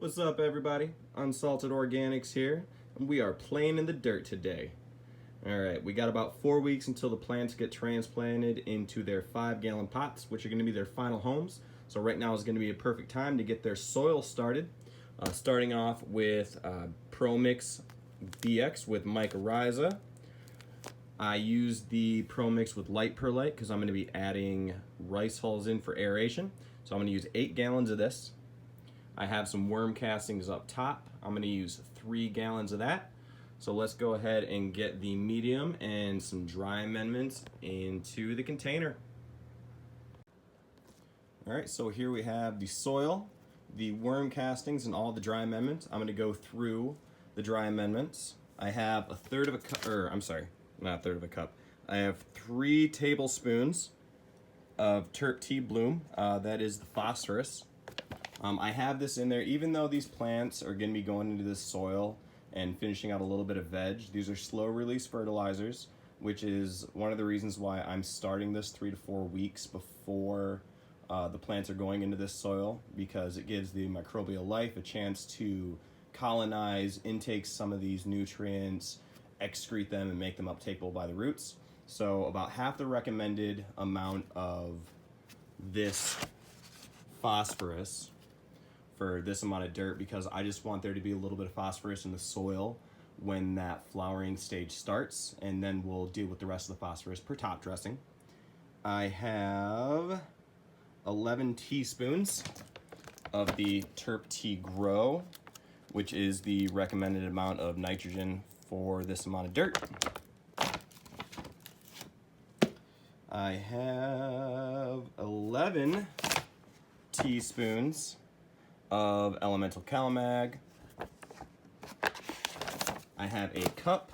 What's up, everybody? Unsalted Organics here, and we are playing in the dirt today. Alright, we got about 4 weeks until the plants get transplanted into their 5-gallon pots, which are going to be their final homes. So right now is going to be a perfect time to get their soil started. Starting off with Pro Mix BX with mycorrhiza. I used the Pro Mix with light perlite because I'm going to be adding rice hulls in for aeration. So I'm going to use 8 gallons of this. I have some worm castings up top. I'm going to use 3 gallons of that. So let's go ahead and get the medium and some dry amendments into the container. Alright, so here we have the soil, the worm castings, and all the dry amendments. I'm going to go through the dry amendments. I have a third of a cup, or I'm sorry, not a third of a cup. I have 3 tablespoons of Terp Tea Bloom. That is the phosphorus. I have this in there, even though these plants are going to be going into this soil and finishing out a little bit of veg. These are slow release fertilizers, which is one of the reasons why I'm starting this 3 to 4 weeks before the plants are going into this soil, because it gives the microbial life a chance to colonize, intake some of these nutrients, excrete them, and make them uptakeable by the roots. So about half the recommended amount of this phosphorus for this amount of dirt, because I just want there to be a little bit of phosphorus in the soil when that flowering stage starts, and then we'll deal with the rest of the phosphorus per top dressing. I have 11 teaspoons of the Terp Tea Grow, which is the recommended amount of nitrogen for this amount of dirt. I have 11 teaspoons of elemental calamag. I have a cup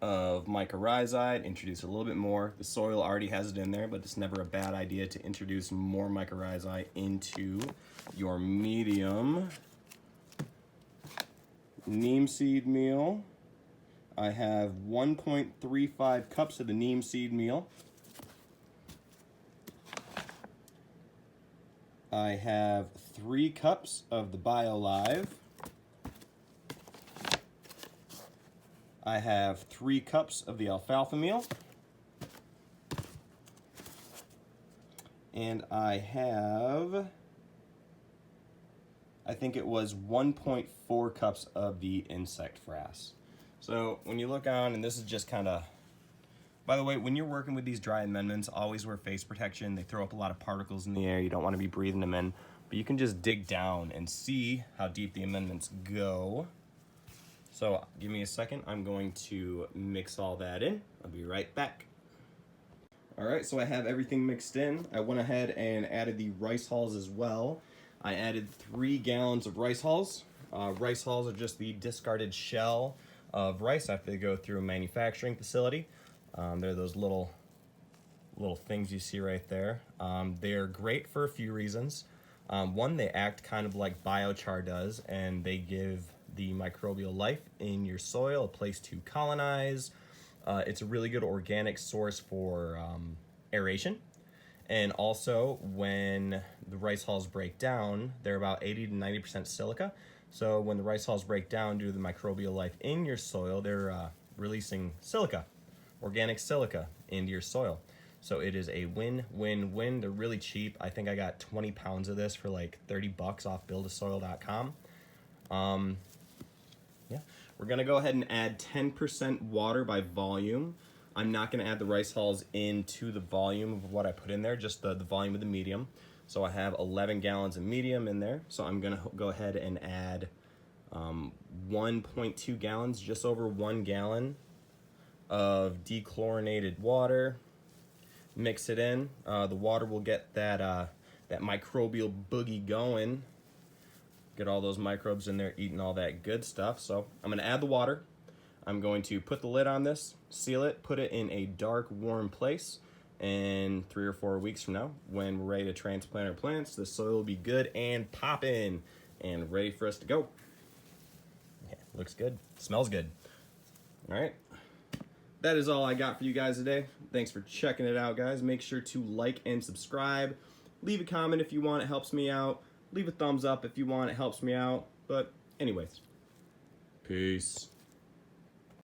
of mycorrhizide. Introduce a little bit more. The soil already has it in there, but it's never a bad idea to introduce more mycorrhizide into your medium. Neem seed meal. I have 1.35 cups of the neem seed meal. I have 3 cups of the BioLive. I have 3 cups of the alfalfa meal. And I have, I think it was 1.4 cups of the insect frass. So when you look on, and this is just kind of, by the way, when you're working with these dry amendments, always wear face protection. They throw up a lot of particles in the air. You don't want to be breathing them in. But you can just dig down and see how deep the amendments go. So give me a second. I'm going to mix all that in. I'll be right back. All right, so I have everything mixed in. I went ahead and added the rice hulls as well. I added 3 gallons of rice hulls. Rice hulls are just the discarded shell of rice after they go through a manufacturing facility. They're those little things you see right there. They're great for a few reasons. One, they act kind of like biochar does, and they give the microbial life in your soil a place to colonize. It's a really good organic source for aeration. And also, when the rice hulls break down, they're about 80 to 90% silica. So when the rice hulls break down due to the microbial life in your soil, they're releasing silica. Organic silica into your soil. So it is a win-win-win. They're really cheap. I think I got 20 pounds of this for like 30 bucks off buildasoil.com. Yeah, we're gonna go ahead and add 10% water by volume. I'm not gonna add the rice hulls into the volume of what I put in there, just the volume of the medium. So I have 11 gallons of medium in there. So I'm gonna go ahead and add 1.2 gallons, just over 1 gallon of dechlorinated water. Mix it in. The water will get that microbial boogie going. Get all those microbes in there eating all that good stuff. So I'm going to add the water. I'm going to put the lid on this, seal it, put it in a dark, warm place. And 3 or 4 weeks from now, when we're ready to transplant our plants, the soil will be good and popping and ready for us to go. Yeah, looks good. Smells good. All right. That is all I got for you guys today. Thanks for checking it out, guys. Make sure to like and subscribe. Leave a comment if you want. It helps me out. leave a thumbs up if you want. It helps me out. But anyways, peace.